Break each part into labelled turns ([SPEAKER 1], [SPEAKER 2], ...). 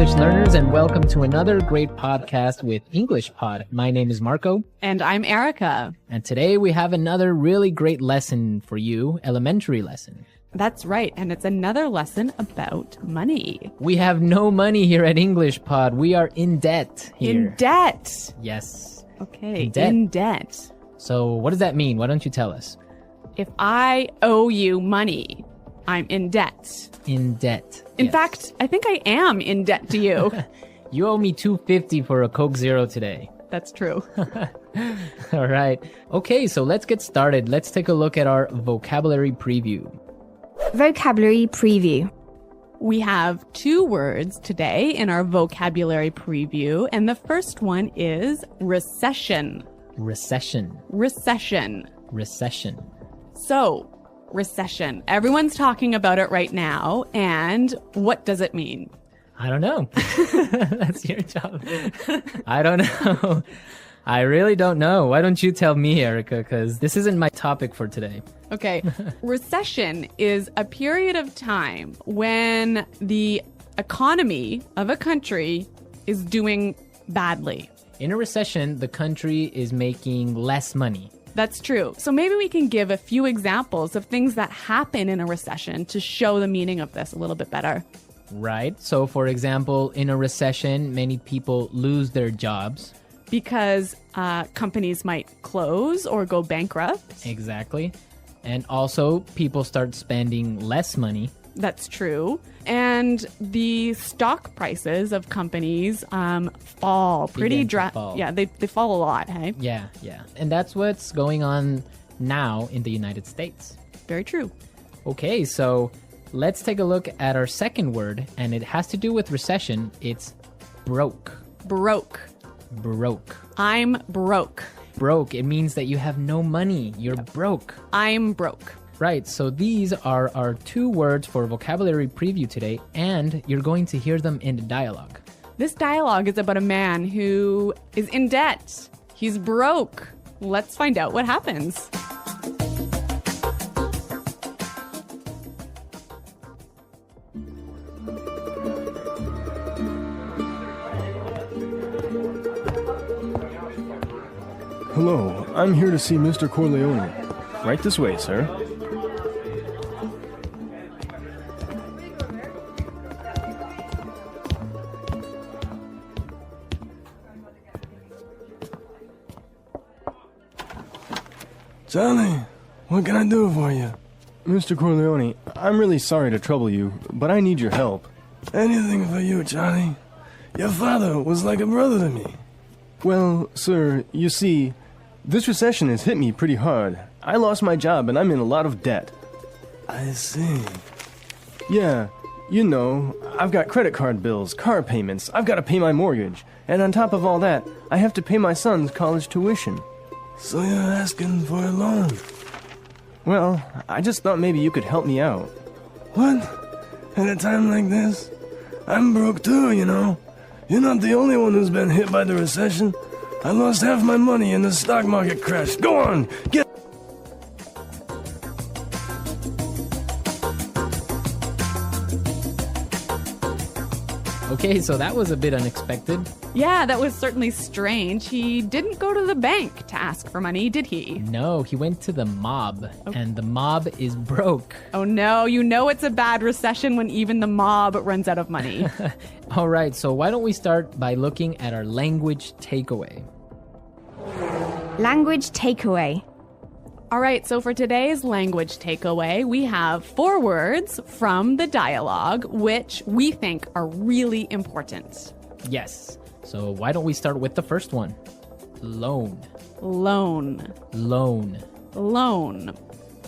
[SPEAKER 1] English learners, and welcome to another great podcast with English Pod. My name is Marco.
[SPEAKER 2] And I'm Erica.
[SPEAKER 1] And today we have another really great lesson for you, elementary lesson.
[SPEAKER 2] That's right, and it's another lesson about money.
[SPEAKER 1] We have no money here at English Pod. We are in debt here.
[SPEAKER 2] In debt?
[SPEAKER 1] Yes.
[SPEAKER 2] Okay,
[SPEAKER 1] in debt.
[SPEAKER 2] In debt.
[SPEAKER 1] So what does that mean? Why don't you tell us?
[SPEAKER 2] If I owe you money, I'm in debt.
[SPEAKER 1] In debt.
[SPEAKER 2] In fact, I think I am in debt to you.
[SPEAKER 1] You owe me $2.50 for a Coke Zero today.
[SPEAKER 2] That's true.
[SPEAKER 1] All right. Okay, so let's get started. Let's take a look at our vocabulary preview.
[SPEAKER 3] Vocabulary preview.
[SPEAKER 2] We have 2 words today in our vocabulary preview, and the first one is recession.
[SPEAKER 1] Recession.
[SPEAKER 2] Recession.
[SPEAKER 1] Recession.
[SPEAKER 2] So, recession. Everyone's talking about it right now, and what does it mean?
[SPEAKER 1] I don't know. That's your job. I don't know. I really don't know. Why don't you tell me, Erica? Because this isn't my topic for today.
[SPEAKER 2] Okay. Recession is a period of time when the economy of a country is doing badly.
[SPEAKER 1] In a recession, the country is making less money.
[SPEAKER 2] That's true. So maybe we can give a few examples of things that happen in a recession to show the meaning of this a little bit better.
[SPEAKER 1] Right. So, for example, in a recession, many people lose their jobs.
[SPEAKER 2] Because companies might close or go bankrupt.
[SPEAKER 1] Exactly. And also, people start spending less money.
[SPEAKER 2] That's true. And the stock prices of companies fall pretty
[SPEAKER 1] fall.
[SPEAKER 2] Yeah, they fall a lot, hey?
[SPEAKER 1] Yeah. And that's what's going on now in the United States.
[SPEAKER 2] Very true.
[SPEAKER 1] Okay, so let's take a look at our second word, and it has to do with recession. It's broke.
[SPEAKER 2] Broke.
[SPEAKER 1] Broke.
[SPEAKER 2] I'm broke.
[SPEAKER 1] Broke. It means that you have no money. You're broke.
[SPEAKER 2] I'm broke.
[SPEAKER 1] Right, so these are our 2 words for vocabulary preview today, and you're going to hear them in the dialogue.
[SPEAKER 2] This dialogue is about a man who is in debt. He's broke. Let's find out what happens.
[SPEAKER 4] Hello, I'm here to see Mr. Corleone. Right this way, sir.
[SPEAKER 5] Charlie, what can I do for you?
[SPEAKER 4] Mr. Corleone, I'm really sorry to trouble you, but I need your help.
[SPEAKER 5] Anything for you, Charlie. Your father was like a brother to me.
[SPEAKER 4] Well, sir, you see, this recession has hit me pretty hard. I lost my job and I'm in a lot of debt.
[SPEAKER 5] I see.
[SPEAKER 4] Yeah, you know, I've got credit card bills, car payments, I've got to pay my mortgage. And on top of all that, I have to pay my son's college tuition.
[SPEAKER 5] So you're asking for a loan?
[SPEAKER 4] Well, I just thought maybe you could help me out.
[SPEAKER 5] What? At a time like this? I'm broke too, you know. You're not the only one who's been hit by the recession. I lost half my money in the stock market crash. Go on, get...
[SPEAKER 1] Okay, so that was a bit unexpected.
[SPEAKER 2] Yeah, that was certainly strange. He didn't go to the bank to ask for money, did he?
[SPEAKER 1] No, he went to the mob, and the mob is broke.
[SPEAKER 2] Oh no, you know it's a bad recession when even the mob runs out of money.
[SPEAKER 1] All right, so why don't we start by looking at our language takeaway.
[SPEAKER 3] Language takeaway.
[SPEAKER 2] All right, so for today's language takeaway, we have 4 words from the dialogue, which we think are really important.
[SPEAKER 1] Yes, so why don't we start with the first one? Loan.
[SPEAKER 2] Loan.
[SPEAKER 1] Loan.
[SPEAKER 2] Loan.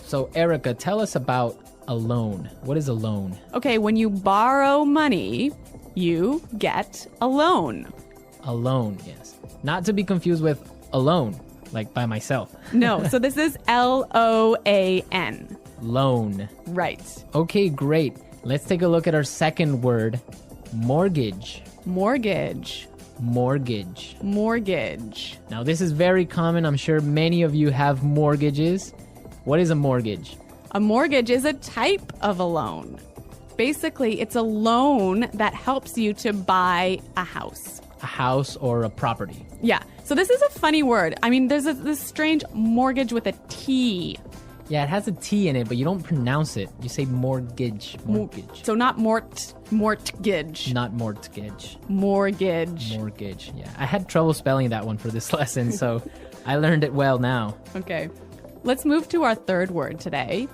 [SPEAKER 1] So Erica, tell us about a loan. What is a loan?
[SPEAKER 2] Okay, when you borrow money, you get a loan.
[SPEAKER 1] A loan, yes. Not to be confused with alone, like by myself.
[SPEAKER 2] No, so this is L-O-A-N.
[SPEAKER 1] Loan.
[SPEAKER 2] Right.
[SPEAKER 1] Okay, great. Let's take a look at our second word, mortgage.
[SPEAKER 2] Mortgage.
[SPEAKER 1] Mortgage.
[SPEAKER 2] Mortgage.
[SPEAKER 1] Now, this is very common. I'm sure many of you have mortgages. What is a mortgage?
[SPEAKER 2] A mortgage is a type of a loan. Basically, it's a loan that helps you to buy a house.
[SPEAKER 1] A house or a property.
[SPEAKER 2] Yeah. So this is a funny word. I mean, there's this strange mortgage with a T.
[SPEAKER 1] Yeah, it has a T in it, but you don't pronounce it. You say mortgage. Mortgage.
[SPEAKER 2] So not mortgage.
[SPEAKER 1] Not mortgage.
[SPEAKER 2] Mortgage.
[SPEAKER 1] Mortgage. Yeah. I had trouble spelling that one for this lesson, so I learned it well now.
[SPEAKER 2] Okay. Let's move to our third word today.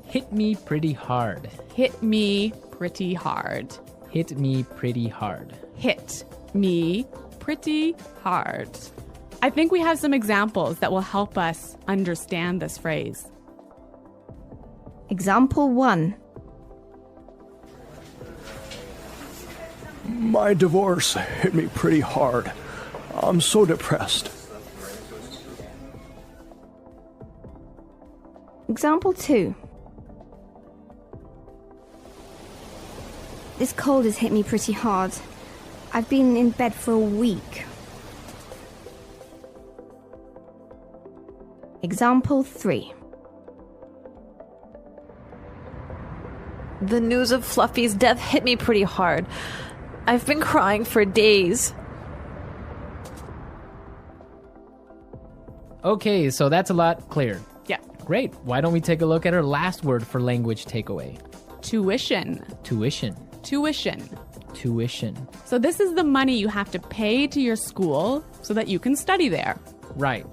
[SPEAKER 1] Hit me pretty hard.
[SPEAKER 2] Hit me pretty hard.
[SPEAKER 1] Hit me pretty hard.
[SPEAKER 2] Hit me pretty hard. I think we have some examples that will help us understand this phrase.
[SPEAKER 3] Example 1.
[SPEAKER 4] My divorce hit me pretty hard. I'm so depressed.
[SPEAKER 3] Example 2. This cold has hit me pretty hard. I've been in bed for a week. Example 3.
[SPEAKER 6] The news of Fluffy's death hit me pretty hard. I've been crying for days.
[SPEAKER 1] Okay, so that's a lot clearer.
[SPEAKER 2] Yeah.
[SPEAKER 1] Great. Why don't we take a look at our last word for language takeaway?
[SPEAKER 2] Tuition.
[SPEAKER 1] Tuition.
[SPEAKER 2] Tuition.
[SPEAKER 1] Tuition.
[SPEAKER 2] So this is the money you have to pay to your school so that you can study there.
[SPEAKER 1] Right.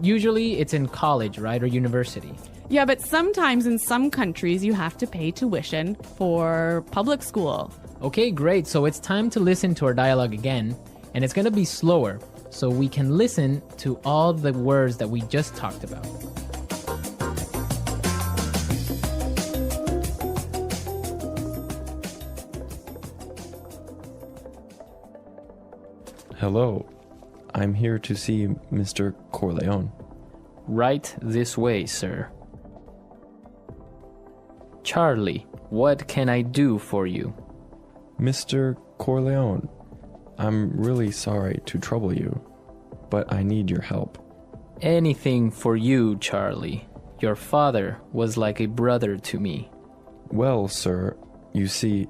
[SPEAKER 1] Usually it's in college, right, or university.
[SPEAKER 2] Yeah, but sometimes in some countries you have to pay tuition for public school.
[SPEAKER 1] Okay, great. So it's time to listen to our dialogue again, and it's going to be slower so we can listen to all the words that we just talked about.
[SPEAKER 7] Hello, I'm here to see Mr. Corleone.
[SPEAKER 1] Right this way, sir. Charlie, what can I do for you?
[SPEAKER 7] Mr. Corleone, I'm really sorry to trouble you, but I need your help.
[SPEAKER 1] Anything for you, Charlie. Your father was like a brother to me.
[SPEAKER 7] Well, sir, you see,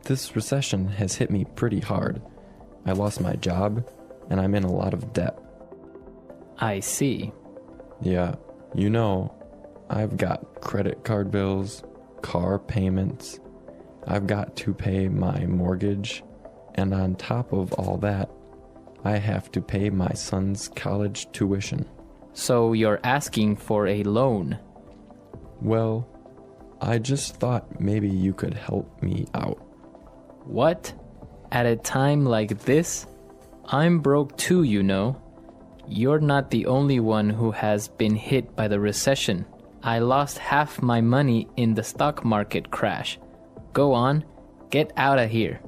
[SPEAKER 7] this recession has hit me pretty hard. I lost my job, and I'm in a lot of debt.
[SPEAKER 1] I see.
[SPEAKER 7] Yeah, you know, I've got credit card bills, car payments, I've got to pay my mortgage, and on top of all that, I have to pay my son's college tuition.
[SPEAKER 1] So you're asking for a loan?
[SPEAKER 7] Well, I just thought maybe you could help me out.
[SPEAKER 1] What? At a time like this? I'm broke too, you know. You're not the only one who has been hit by the recession. I lost half my money in the stock market crash. Go on, get out of here.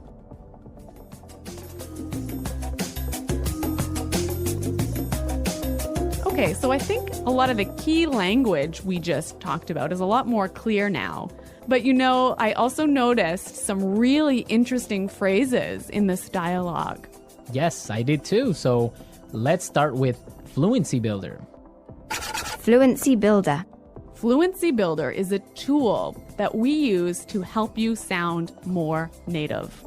[SPEAKER 2] Okay, so I think a lot of the key language we just talked about is a lot more clear now. But you know, I also noticed some really interesting phrases in this dialogue.
[SPEAKER 1] Yes, I did too. So let's start with Fluency Builder.
[SPEAKER 3] Fluency Builder.
[SPEAKER 2] Fluency Builder is a tool that we use to help you sound more native.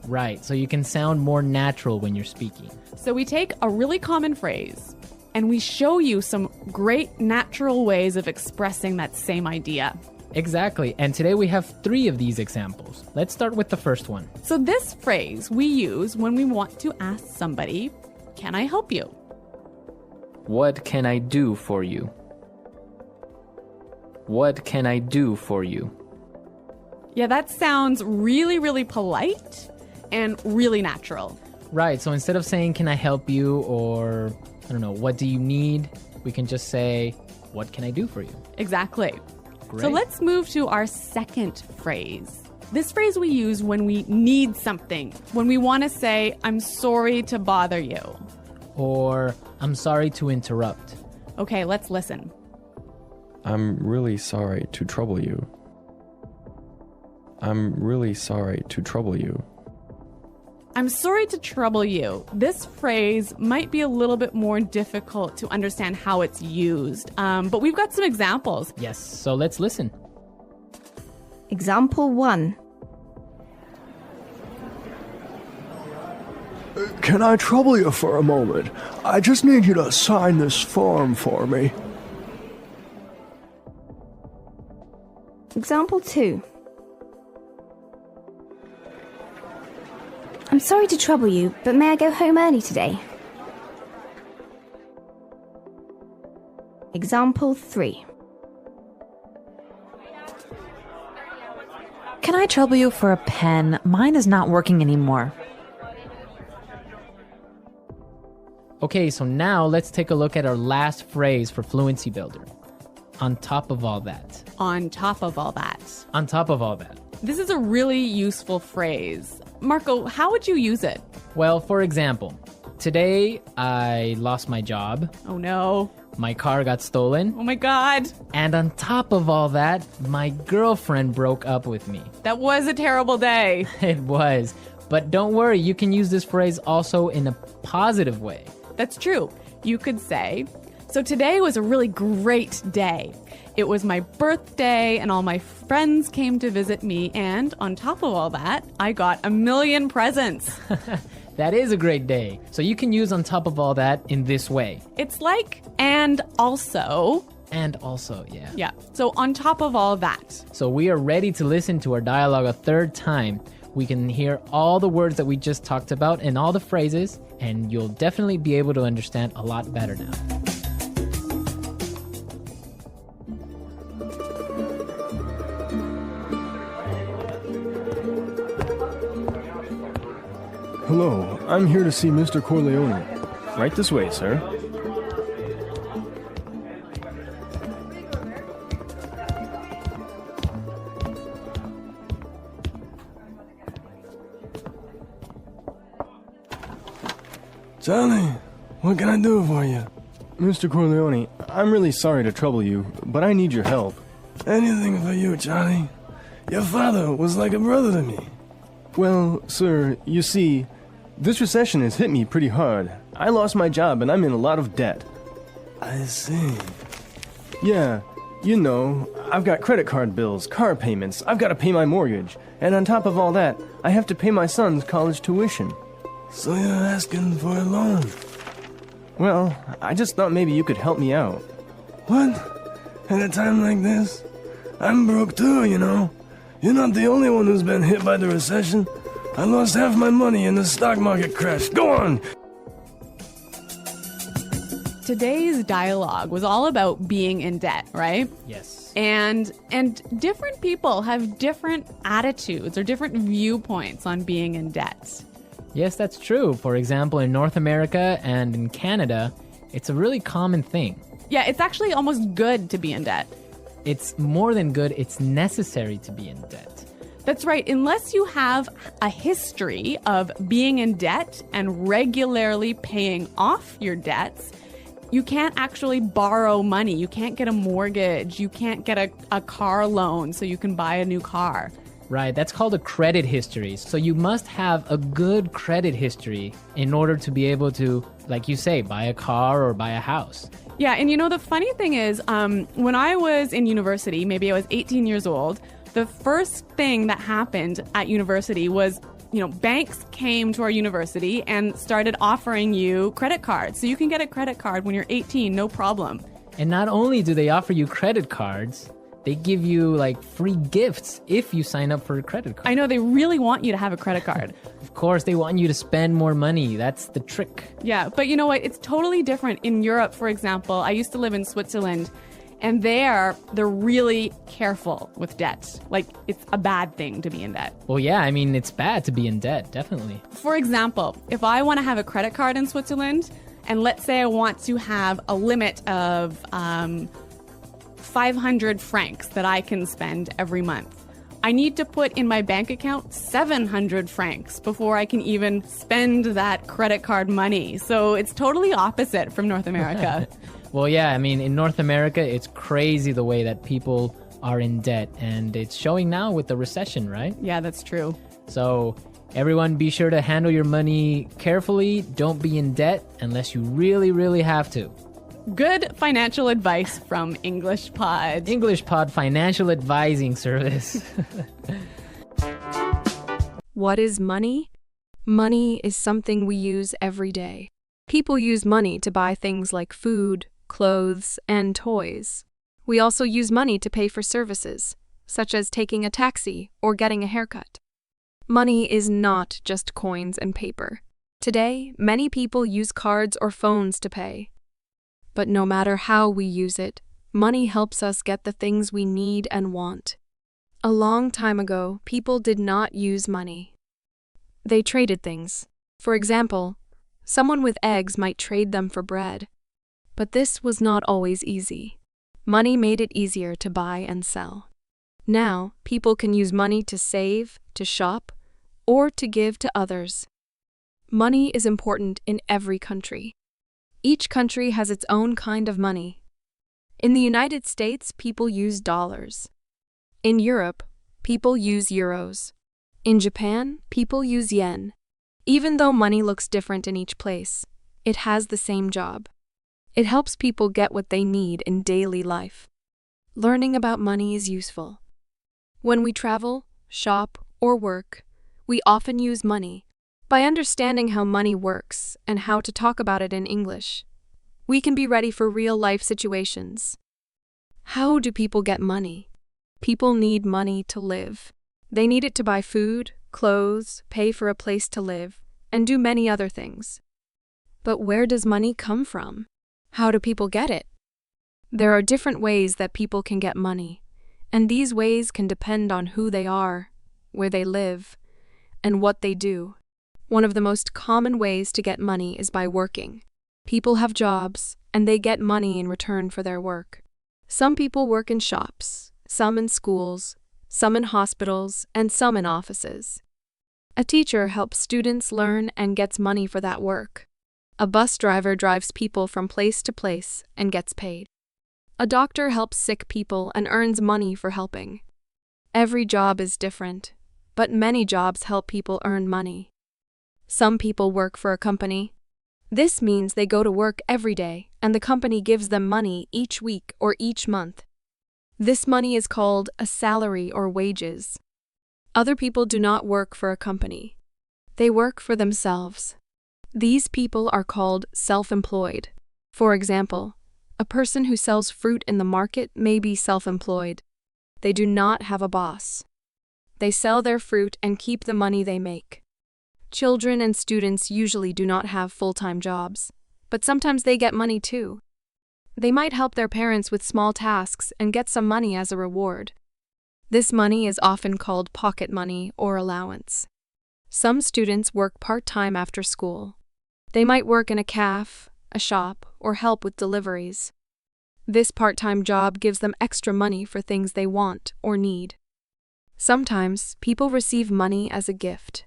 [SPEAKER 1] Right, so you can sound more natural when you're speaking.
[SPEAKER 2] So we take a really common phrase and we show you some great natural ways of expressing that same idea.
[SPEAKER 1] Exactly, and today we have 3 of these examples. Let's start with the first one.
[SPEAKER 2] So this phrase we use when we want to ask somebody, "Can I help you?"
[SPEAKER 1] What can I do for you? What can I do for you?
[SPEAKER 2] Yeah, that sounds really, really polite and really natural.
[SPEAKER 1] Right, so instead of saying, can I help you, or, I don't know, what do you need? We can just say, what can I do for you?
[SPEAKER 2] Exactly.
[SPEAKER 1] Great.
[SPEAKER 2] So let's move to our second phrase. This phrase we use when we need something, when we want to say, I'm sorry to bother you.
[SPEAKER 1] Or, I'm sorry to interrupt.
[SPEAKER 2] Okay, let's listen.
[SPEAKER 7] I'm really sorry to trouble you. I'm really sorry to trouble you.
[SPEAKER 2] I'm sorry to trouble you. This phrase might be a little bit more difficult to understand how it's used, but we've got some examples.
[SPEAKER 1] Yes, so let's listen.
[SPEAKER 3] Example 1.
[SPEAKER 5] Can I trouble you for a moment? I just need you to sign this form for me.
[SPEAKER 3] Example 2. I'm sorry to trouble you, but may I go home early today? Example 3.
[SPEAKER 6] Can I trouble you for a pen? Mine is not working anymore.
[SPEAKER 1] Okay, so now let's take a look at our last phrase for Fluency Builder. On top of all that.
[SPEAKER 2] On top of all that.
[SPEAKER 1] On top of all that.
[SPEAKER 2] This is a really useful phrase. Marco, how would you use it?
[SPEAKER 1] Well, for example, today I lost my job.
[SPEAKER 2] Oh no.
[SPEAKER 1] My car got stolen.
[SPEAKER 2] Oh my God.
[SPEAKER 1] And on top of all that, my girlfriend broke up with me.
[SPEAKER 2] That was a terrible day.
[SPEAKER 1] It was. But don't worry, you can use this phrase also in a positive way.
[SPEAKER 2] That's true. You could say, so today was a really great day. It was my birthday and all my friends came to visit me, and on top of all that, I got 1,000,000 presents.
[SPEAKER 1] That is a great day. So you can use on top of all that in this way.
[SPEAKER 2] It's like, and also.
[SPEAKER 1] And also, yeah.
[SPEAKER 2] Yeah, so on top of all that.
[SPEAKER 1] So we are ready to listen to our dialogue a third time. We can hear all the words that we just talked about and all the phrases, and you'll definitely be able to understand a lot better now.
[SPEAKER 4] Hello, I'm here to see Mr. Corleone. Right this way, sir.
[SPEAKER 5] Johnny, what can I do for you?
[SPEAKER 4] Mr. Corleone, I'm really sorry to trouble you, but I need your help.
[SPEAKER 5] Anything for you, Johnny. Your father was like a brother to me.
[SPEAKER 4] Well, sir, you see, this recession has hit me pretty hard. I lost my job and I'm in a lot of debt.
[SPEAKER 5] I see.
[SPEAKER 4] Yeah, you know, I've got credit card bills, car payments, I've got to pay my mortgage, and on top of all that, I have to pay my son's college tuition.
[SPEAKER 5] So you're asking for a loan?
[SPEAKER 4] Well, I just thought maybe you could help me out.
[SPEAKER 5] What? At a time like this? I'm broke too, you know. You're not the only one who's been hit by the recession. I lost half my money and the stock market crashed. Go on!
[SPEAKER 2] Today's dialogue was all about being in debt, right?
[SPEAKER 1] Yes.
[SPEAKER 2] And different people have different attitudes or different viewpoints on being in debt.
[SPEAKER 1] Yes, that's true. For example, in North America and in Canada, it's a really common thing.
[SPEAKER 2] Yeah, it's actually almost good to be in debt.
[SPEAKER 1] It's more than good, it's necessary to be in debt.
[SPEAKER 2] That's right. Unless you have a history of being in debt and regularly paying off your debts, you can't actually borrow money. You can't get a mortgage. You can't get a car loan so you can buy a new car.
[SPEAKER 1] Right, that's called a credit history. So you must have a good credit history in order to be able to, like you say, buy a car or buy a house.
[SPEAKER 2] Yeah, and you know, the funny thing is, when I was in university, maybe I was 18 years old, the first thing that happened at university was, you know, banks came to our university and started offering you credit cards. So you can get a credit card when you're 18, no problem.
[SPEAKER 1] And not only do they offer you credit cards, they give you like free gifts if you sign up for a credit card.
[SPEAKER 2] I know, they really want you to have a credit card.
[SPEAKER 1] Of course, they want you to spend more money. That's the trick.
[SPEAKER 2] Yeah, but you know what? It's totally different in Europe, for example. I used to live in Switzerland, and they're really careful with debt. Like, it's a bad thing to be in debt.
[SPEAKER 1] Well, yeah, I mean, it's bad to be in debt, definitely.
[SPEAKER 2] For example, if I want to have a credit card in Switzerland, and let's say I want to have a limit of 500 francs that I can spend every month, I need to put in my bank account 700 francs before I can even spend that credit card money. So it's totally opposite from North America.
[SPEAKER 1] Well, yeah, I mean, in North America, it's crazy the way that people are in debt, and it's showing now with the recession, right?
[SPEAKER 2] Yeah, that's true.
[SPEAKER 1] So everyone, be sure to handle your money carefully. Don't be in debt unless you really, really have to.
[SPEAKER 2] Good financial advice from English Pod.
[SPEAKER 1] English Pod Financial Advising Service.
[SPEAKER 8] What is money? Money is something we use every day. People use money to buy things like food, clothes, and toys. We also use money to pay for services, such as taking a taxi or getting a haircut. Money is not just coins and paper. Today, many people use cards or phones to pay. But no matter how we use it, money helps us get the things we need and want. A long time ago, people did not use money. They traded things. For example, someone with eggs might trade them for bread. But this was not always easy. Money made it easier to buy and sell. Now, people can use money to save, to shop, or to give to others. Money is important in every country. Each country has its own kind of money. In the United States, people use dollars. In Europe, people use euros. In Japan, people use yen. Even though money looks different in each place, it has the same job. It helps people get what they need in daily life. Learning about money is useful. When we travel, shop, or work, we often use money. By understanding how money works and how to talk about it in English, we can be ready for real-life situations. How do people get money? People need money to live. They need it to buy food, clothes, pay for a place to live, and do many other things. But where does money come from? How do people get it? There are different ways that people can get money, and these ways can depend on who they are, where they live, and what they do. One of the most common ways to get money is by working. People have jobs, and they get money in return for their work. Some people work in shops, some in schools, some in hospitals, and some in offices. A teacher helps students learn and gets money for that work. A bus driver drives people from place to place and gets paid. A doctor helps sick people and earns money for helping. Every job is different, but many jobs help people earn money. Some people work for a company. This means they go to work every day, and the company gives them money each week or each month. This money is called a salary or wages. Other people do not work for a company. They work for themselves. These people are called self-employed. For example, a person who sells fruit in the market may be self-employed. They do not have a boss. They sell their fruit and keep the money they make. Children and students usually do not have full-time jobs, but sometimes they get money too. They might help their parents with small tasks and get some money as a reward. This money is often called pocket money or allowance. Some students work part-time after school. They might work in a cafe, a shop, or help with deliveries. This part-time job gives them extra money for things they want or need. Sometimes people receive money as a gift.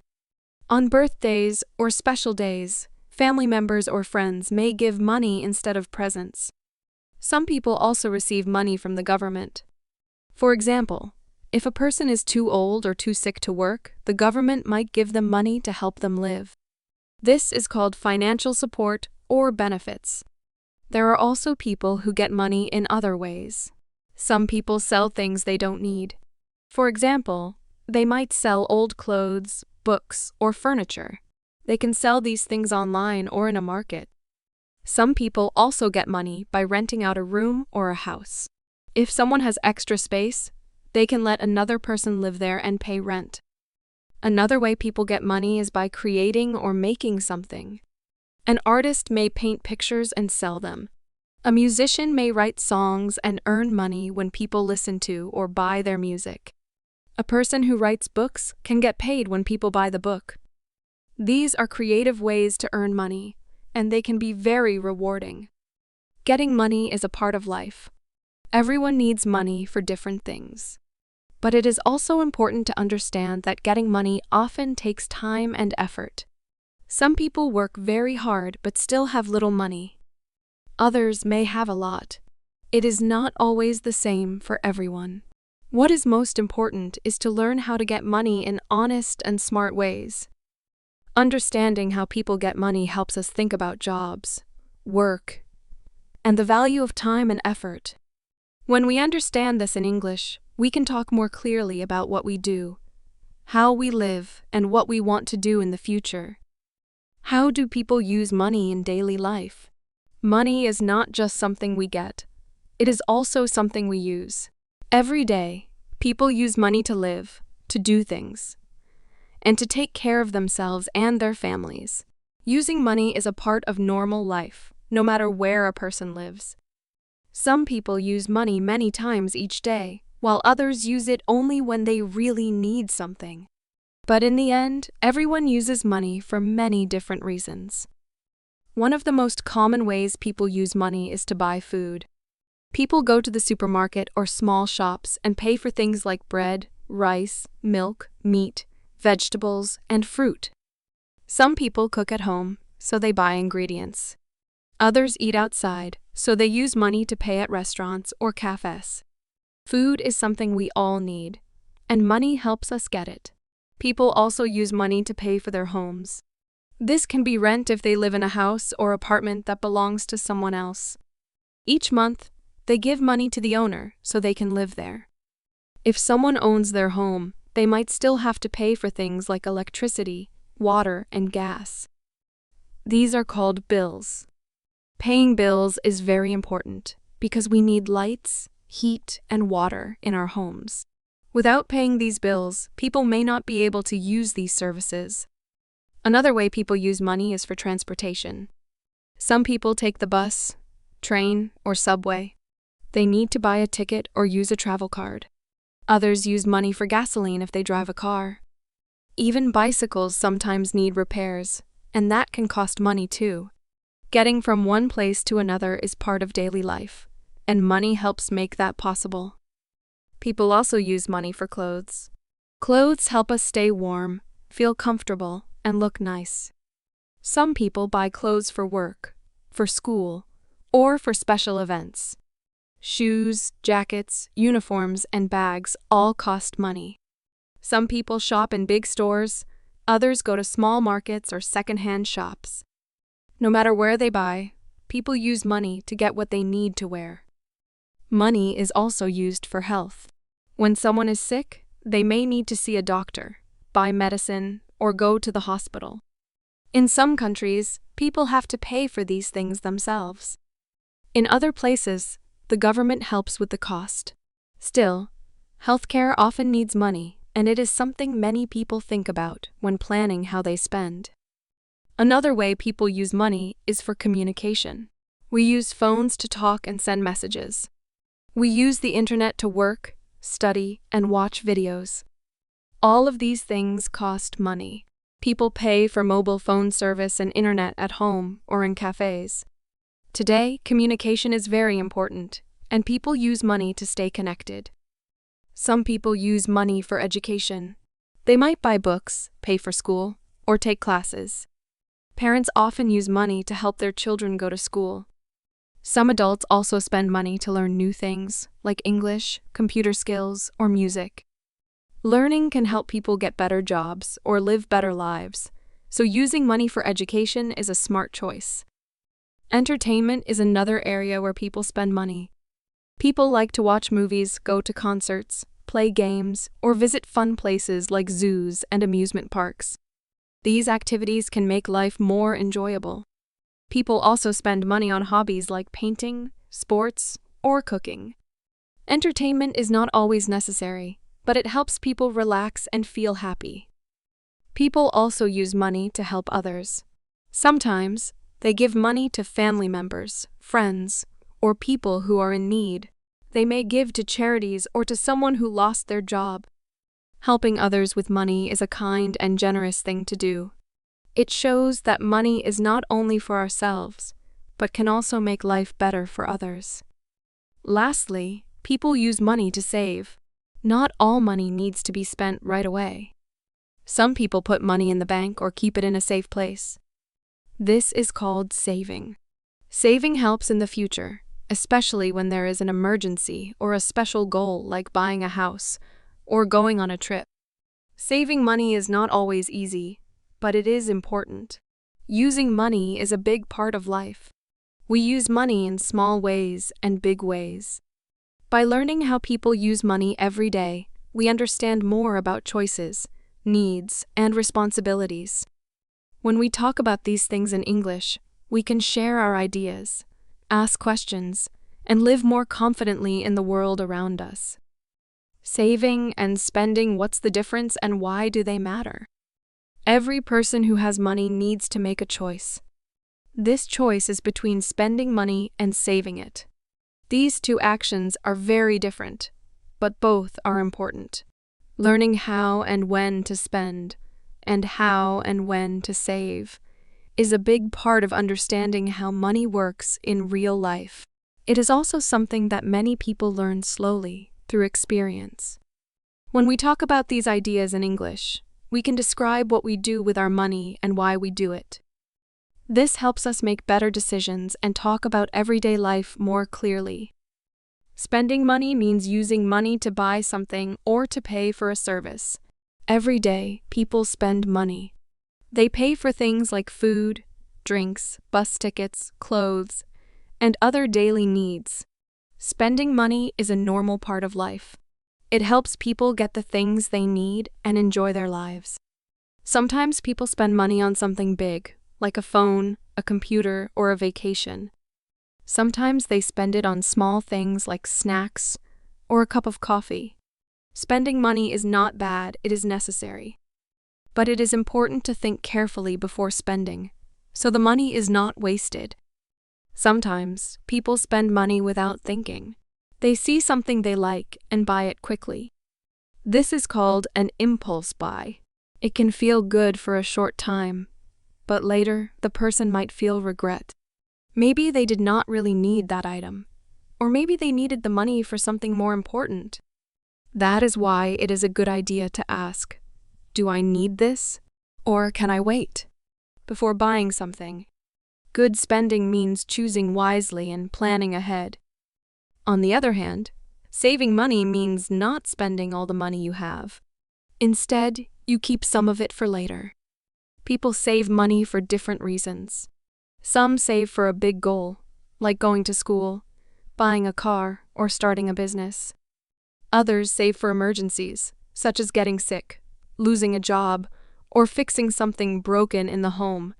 [SPEAKER 8] On birthdays or special days, family members or friends may give money instead of presents. Some people also receive money from the government. For example, if a person is too old or too sick to work, the government might give them money to help them live. This is called financial support or benefits. There are also people who get money in other ways. Some people sell things they don't need. For example, they might sell old clothes, books, or furniture. They can sell these things online or in a market. Some people also get money by renting out a room or a house. If someone has extra space, they can let another person live there and pay rent. Another way people get money is by creating or making something. An artist may paint pictures and sell them. A musician may write songs and earn money when people listen to or buy their music. A person who writes books can get paid when people buy the book. These are creative ways to earn money, and they can be very rewarding. Getting money is a part of life. Everyone needs money for different things. But it is also important to understand that getting money often takes time and effort. Some people work very hard but still have little money. Others may have a lot. It is not always the same for everyone. What is most important is to learn how to get money in honest and smart ways. Understanding how people get money helps us think about jobs, work, and the value of time and effort. When we understand this in English, we can talk more clearly about what we do, how we live, and what we want to do in the future. How do people use money in daily life? Money is not just something we get. It is also something we use. Every day, people use money to live, to do things, and to take care of themselves and their families. Using money is a part of normal life, no matter where a person lives. Some people use money many times each day, while others use it only when they really need something. But in the end, everyone uses money for many different reasons. One of the most common ways people use money is to buy food. People go to the supermarket or small shops and pay for things like bread, rice, milk, meat, vegetables, and fruit. Some people cook at home, so they buy ingredients. Others eat outside, so they use money to pay at restaurants or cafes. Food is something we all need, and money helps us get it. People also use money to pay for their homes. This can be rent if they live in a house or apartment that belongs to someone else. Each month, they give money to the owner so they can live there. If someone owns their home, they might still have to pay for things like electricity, water, and gas. These are called bills. Paying bills is very important because we need lights, heat, and water in our homes. Without paying these bills, people may not be able to use these services. Another way people use money is for transportation. Some people take the bus, train, or subway. They need to buy a ticket or use a travel card. Others use money for gasoline if they drive a car. Even bicycles sometimes need repairs, and that can cost money too. Getting from one place to another is part of daily life, and money helps make that possible. People also use money for clothes. Clothes help us stay warm, feel comfortable, and look nice. Some people buy clothes for work, for school, or for special events. Shoes, jackets, uniforms, and bags all cost money. Some people shop in big stores, others go to small markets or secondhand shops. No matter where they buy, people use money to get what they need to wear. Money is also used for health. When someone is sick, they may need to see a doctor, buy medicine, or go to the hospital. In some countries, people have to pay for these things themselves. In other places, the government helps with the cost. Still, healthcare often needs money, and it is something many people think about when planning how they spend. Another way people use money is for communication. We use phones to talk and send messages. We use the internet to work, study, and watch videos. All of these things cost money. People pay for mobile phone service and internet at home or in cafes. Today, communication is very important, and people use money to stay connected. Some people use money for education. They might buy books, pay for school, or take classes. Parents often use money to help their children go to school. Some adults also spend money to learn new things, like English, computer skills, or music. Learning can help people get better jobs or live better lives, so using money for education is a smart choice. Entertainment is another area where people spend money. People like to watch movies, go to concerts, play games, or visit fun places like zoos and amusement parks. These activities can make life more enjoyable. People also spend money on hobbies like painting, sports, or cooking. Entertainment is not always necessary, but it helps people relax and feel happy. People also use money to help others. Sometimes, they give money to family members, friends, or people who are in need. They may give to charities or to someone who lost their job. Helping others with money is a kind and generous thing to do. It shows that money is not only for ourselves, but can also make life better for others. Lastly, people use money to save. Not all money needs to be spent right away. Some people put money in the bank or keep it in a safe place. This is called saving. Saving helps in the future, especially when there is an emergency or a special goal like buying a house or going on a trip. Saving money is not always easy, but it is important. Using money is a big part of life. We use money in small ways and big ways. By learning how people use money every day, we understand more about choices, needs, and responsibilities. When we talk about these things in English, we can share our ideas, ask questions, and live more confidently in the world around us. Saving and spending, what's the difference and why do they matter? Every person who has money needs to make a choice. This choice is between spending money and saving it. These two actions are very different, but both are important. Learning how and when to spend, and how and when to save, is a big part of understanding how money works in real life. It is also something that many people learn slowly, through experience. When we talk about these ideas in English, we can describe what we do with our money and why we do it. This helps us make better decisions and talk about everyday life more clearly. Spending money means using money to buy something or to pay for a service. Every day, people spend money. They pay for things like food, drinks, bus tickets, clothes, and other daily needs. Spending money is a normal part of life. It helps people get the things they need and enjoy their lives. Sometimes people spend money on something big, like a phone, a computer, or a vacation. Sometimes they spend it on small things like snacks or a cup of coffee. Spending money is not bad, it is necessary. But it is important to think carefully before spending, so the money is not wasted. Sometimes, people spend money without thinking. They see something they like and buy it quickly. This is called an impulse buy. It can feel good for a short time, but later the person might feel regret. Maybe they did not really need that item, or maybe they needed the money for something more important. That is why it is a good idea to ask, do I need this, or can I wait? Before buying something. Good spending means choosing wisely and planning ahead. On the other hand, saving money means not spending all the money you have. Instead, you keep some of it for later. People save money for different reasons. Some save for a big goal, like going to school, buying a car, or starting a business. Others save for emergencies, such as getting sick, losing a job, or fixing something broken in the home.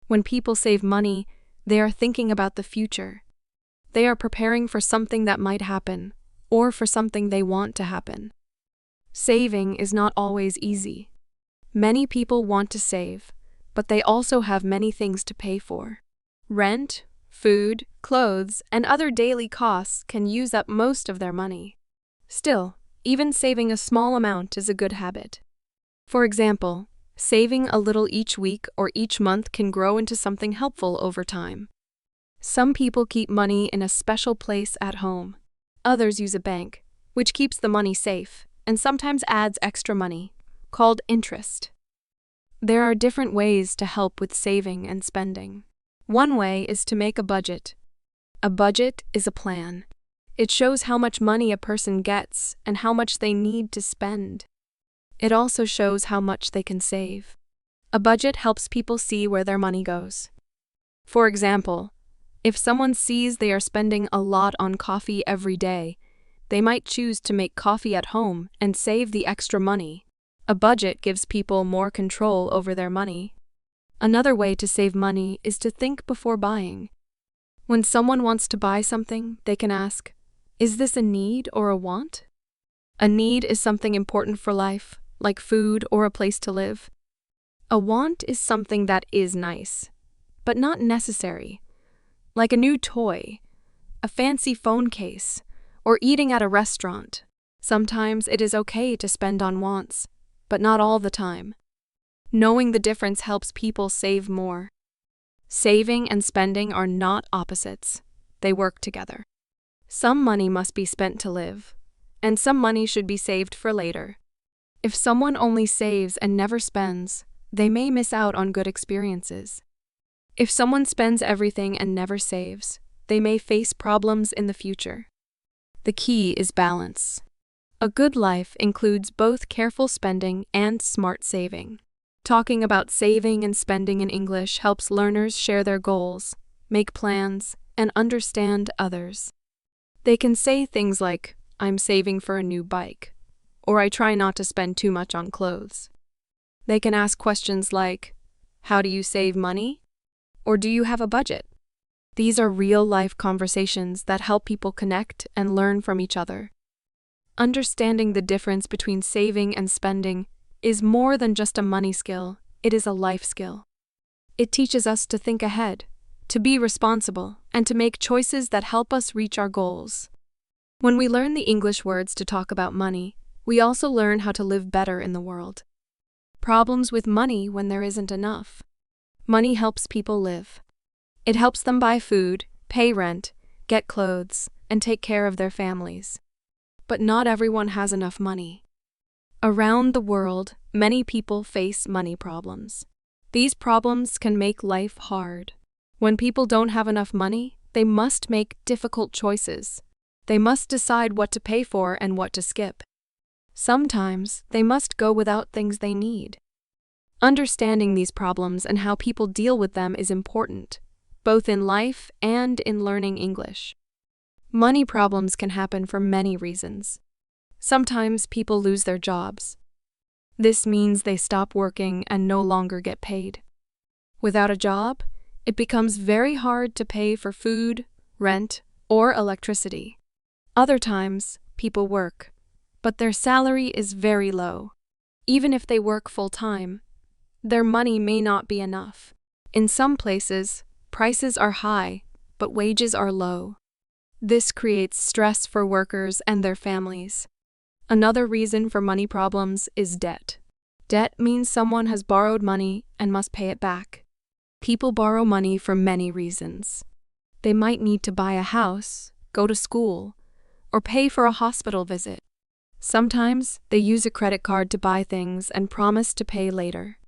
[SPEAKER 8] When people save money, they are thinking about the future. They are preparing for something that might happen, or for something they want to happen. Saving is not always easy. Many people want to save, but they also have many things to pay for. Rent, food, clothes, and other daily costs can use up most of their money. Still, even saving a small amount is a good habit. For example, saving a little each week or each month can grow into something helpful over time. Some people keep money in a special place at home. Others use a bank, which keeps the money safe and sometimes adds extra money, called interest. There are different ways to help with saving and spending. One way is to make a budget. A budget is a plan. It shows how much money a person gets and how much they need to spend. It also shows how much they can save. A budget helps people see where their money goes. For example, if someone sees they are spending a lot on coffee every day, they might choose to make coffee at home and save the extra money. A budget gives people more control over their money. Another way to save money is to think before buying. When someone wants to buy something, they can ask, is this a need or a want? A need is something important for life, like food or a place to live. A want is something that is nice, but not necessary, like a new toy, a fancy phone case, or eating at a restaurant. Sometimes it is okay to spend on wants, but not all the time. Knowing the difference helps people save more. Saving and spending are not opposites. They work together. Some money must be spent to live, and some money should be saved for later. If someone only saves and never spends, they may miss out on good experiences. If someone spends everything and never saves, they may face problems in the future. The key is balance. A good life includes both careful spending and smart saving. Talking about saving and spending in English helps learners share their goals, make plans, and understand others. They can say things like, "I'm saving for a new bike," or "I try not to spend too much on clothes." They can ask questions like, "How do you save money?" or "Do you have a budget?" These are real-life conversations that help people connect and learn from each other. Understanding the difference between saving and spending is more than just a money skill, it is a life skill. It teaches us to think ahead, to be responsible, and to make choices that help us reach our goals. When we learn the English words to talk about money, we also learn how to live better in the world. Problems with money when there isn't enough. Money helps people live. It helps them buy food, pay rent, get clothes, and take care of their families. But not everyone has enough money. Around the world, many people face money problems. These problems can make life hard. When people don't have enough money, they must make difficult choices. They must decide what to pay for and what to skip. Sometimes they must go without things they need. Understanding these problems and how people deal with them is important, both in life and in learning English. Money problems can happen for many reasons. Sometimes people lose their jobs. This means they stop working and no longer get paid. Without a job, it becomes very hard to pay for food, rent, or electricity. Other times, people work, but their salary is very low. Even if they work full-time, their money may not be enough. In some places, prices are high, but wages are low. This creates stress for workers and their families. Another reason for money problems is debt. Debt means someone has borrowed money and must pay it back. People borrow money for many reasons. They might need to buy a house, go to school, or pay for a hospital visit. Sometimes they use a credit card to buy things and promise to pay later.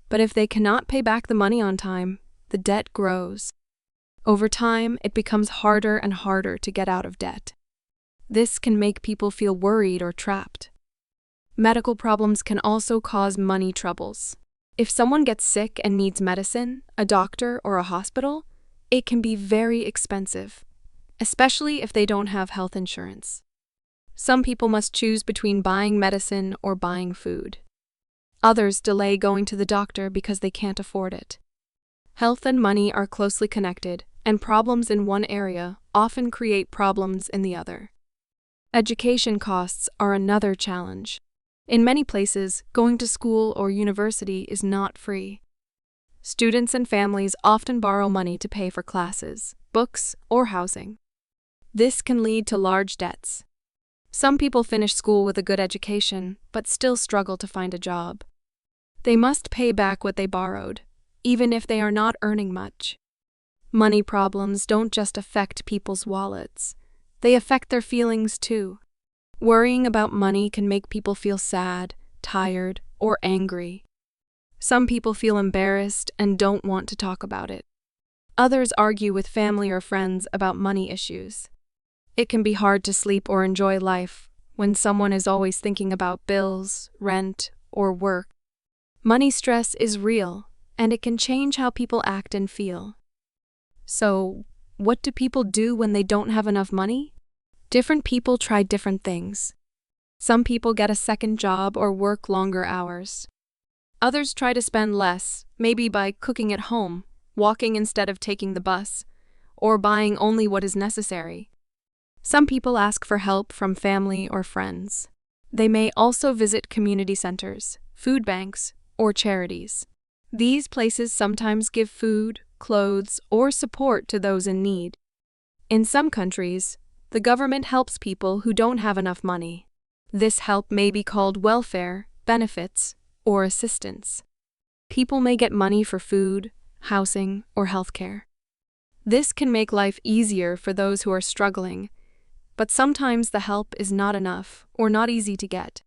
[SPEAKER 8] But if they cannot pay back the money on time, the debt grows. Over time, it becomes harder and harder to get out of debt. This can make people feel worried or trapped. Medical problems can also cause money troubles. If someone gets sick and needs medicine, a doctor, or a hospital, it can be very expensive, especially if they don't have health insurance. Some people must choose between buying medicine or buying food. Others delay going to the doctor because they can't afford it. Health and money are closely connected, and problems in one area often create problems in the other. Education costs are another challenge. In many places, going to school or university is not free. Students and families often borrow money to pay for classes, books, or housing. This can lead to large debts. Some people finish school with a good education, but still struggle to find a job. They must pay back what they borrowed, even if they are not earning much. Money problems don't just affect people's wallets. They affect their feelings too. Worrying about money can make people feel sad, tired, or angry. Some people feel embarrassed and don't want to talk about it. Others argue with family or friends about money issues. It can be hard to sleep or enjoy life when someone is always thinking about bills, rent, or work. Money stress is real, and it can change how people act and feel. So, what do people do when they don't have enough money? Different people try different things. Some people get a second job or work longer hours. Others try to spend less, maybe by cooking at home, walking instead of taking the bus, or buying only what is necessary. Some people ask for help from family or friends. They may also visit community centers, food banks, or charities. These places sometimes give food, clothes, or support to those in need. In some countries, the government helps people who don't have enough money. This help may be called welfare, benefits, or assistance. People may get money for food, housing, or healthcare. This can make life easier for those who are struggling, but sometimes the help is not enough or not easy to get.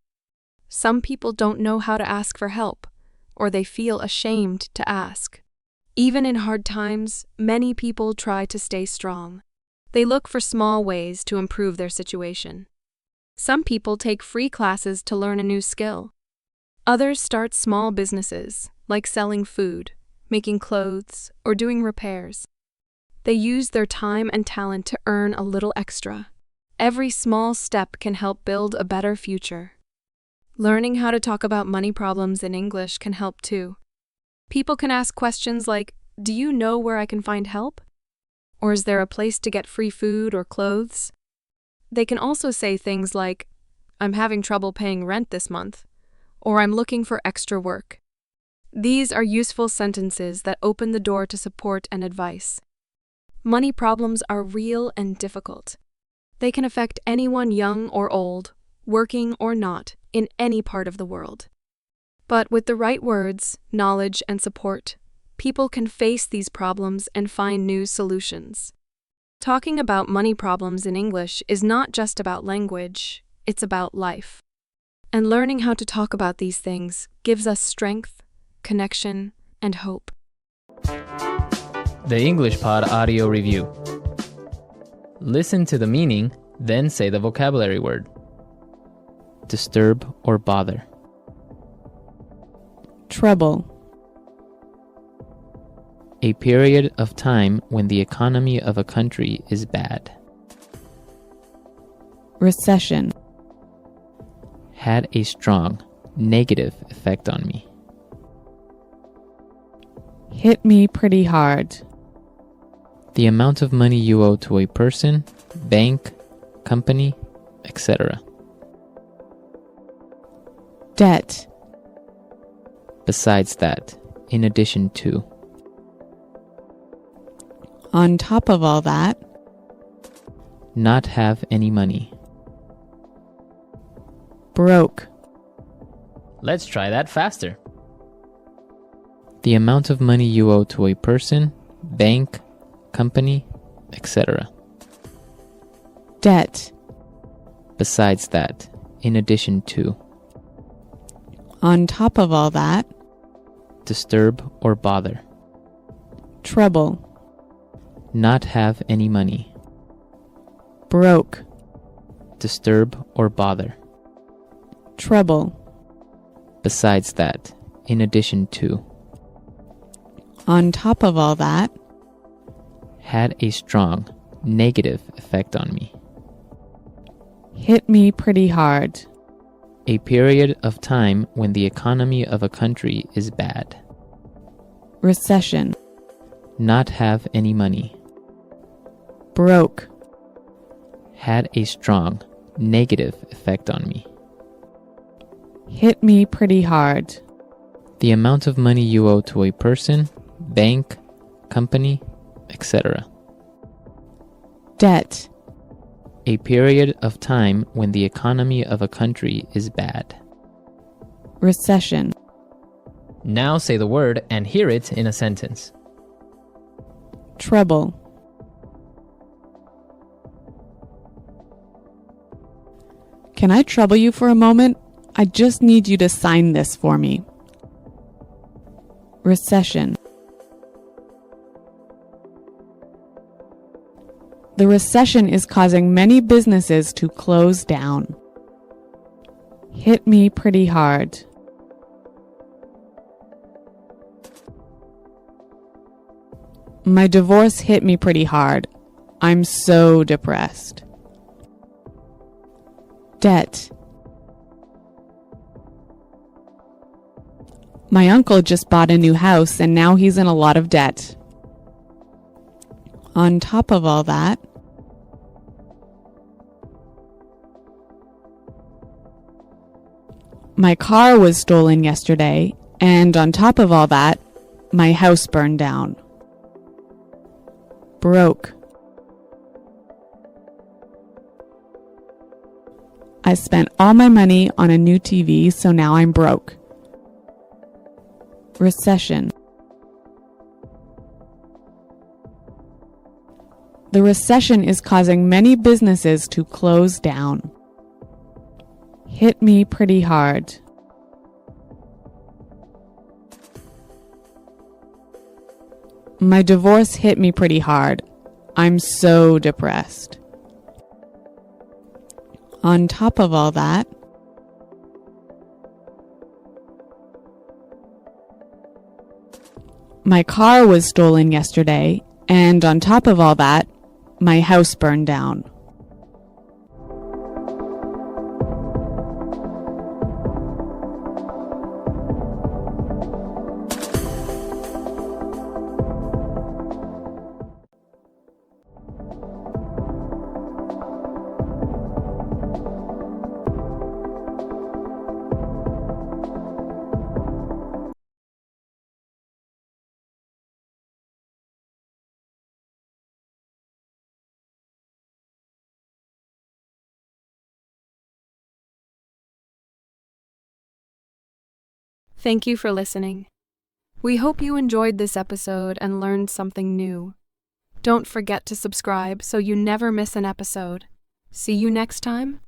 [SPEAKER 8] Some people don't know how to ask for help, or they feel ashamed to ask. Even in hard times, many people try to stay strong. They look for small ways to improve their situation. Some people take free classes to learn a new skill. Others start small businesses, like selling food, making clothes, or doing repairs. They use their time and talent to earn a little extra. Every small step can help build a better future. Learning how to talk about money problems in English can help too. People can ask questions like, "Do you know where I can find help?" Or "Is there a place to get free food or clothes?" They can also say things like, "I'm having trouble paying rent this month," or "I'm looking for extra work." These are useful sentences that open the door to support and advice. Money problems are real and difficult. They can affect anyone young or old, working or not, in any part of the world. But with the right words, knowledge, and support, people can face these problems and find new solutions. Talking about money problems in English is not just about language, it's about life. And learning how to talk about these things gives us strength, connection, and hope.
[SPEAKER 1] The English Pod Audio Review. Listen to the meaning, then say the vocabulary word. Disturb or bother.
[SPEAKER 2] Trouble.
[SPEAKER 1] A period of time when the economy of a country is bad.
[SPEAKER 2] Recession.
[SPEAKER 1] Had a strong negative effect on me.
[SPEAKER 2] Hit me pretty hard.
[SPEAKER 1] The amount of money you owe to a person, bank, company, etc.
[SPEAKER 2] Debt.
[SPEAKER 1] Besides that, in addition to.
[SPEAKER 2] On top of all that.
[SPEAKER 1] Not have any money.
[SPEAKER 2] Broke.
[SPEAKER 1] Let's try that faster. The amount of money you owe to a person, bank, company, etc.
[SPEAKER 2] Debt.
[SPEAKER 1] Besides that, in addition to.
[SPEAKER 2] On top of all that.
[SPEAKER 1] Disturb or bother.
[SPEAKER 2] Trouble.
[SPEAKER 1] Not have any money.
[SPEAKER 2] Broke.
[SPEAKER 1] Disturb or bother.
[SPEAKER 2] Trouble.
[SPEAKER 1] Besides that, in addition to.
[SPEAKER 2] On top of all that.
[SPEAKER 1] Had a strong negative effect on me.
[SPEAKER 2] Hit me pretty hard.
[SPEAKER 1] A period of time when the economy of a country is bad.
[SPEAKER 2] Recession.
[SPEAKER 1] Not have any money.
[SPEAKER 2] Broke.
[SPEAKER 1] Had a strong negative effect on me.
[SPEAKER 2] Hit me pretty hard.
[SPEAKER 1] The amount of money you owe to a person, bank, company, etc.
[SPEAKER 2] Debt.
[SPEAKER 1] A period of time when the economy of a country is bad.
[SPEAKER 2] Recession.
[SPEAKER 1] Now say the word and hear it in a sentence.
[SPEAKER 2] Trouble. Can I trouble you for a moment? I just need you to sign this for me. Recession. The recession is causing many businesses to close down. Hit me pretty hard. My divorce hit me pretty hard. I'm so depressed. Debt. My uncle just bought a new house and now he's in a lot of debt. On top of all that, my car was stolen yesterday, and on top of all that, my house burned down. Broke. I spent all my money on a new TV, so now I'm broke. Recession. The recession is causing many businesses to close down. Hit me pretty hard. My divorce hit me pretty hard. I'm so depressed. On top of all that, my car was stolen yesterday, And on top of all that, my house burned down.
[SPEAKER 8] Thank you for listening. We hope you enjoyed this episode and learned something new. Don't forget to subscribe so you never miss an episode. See you next time.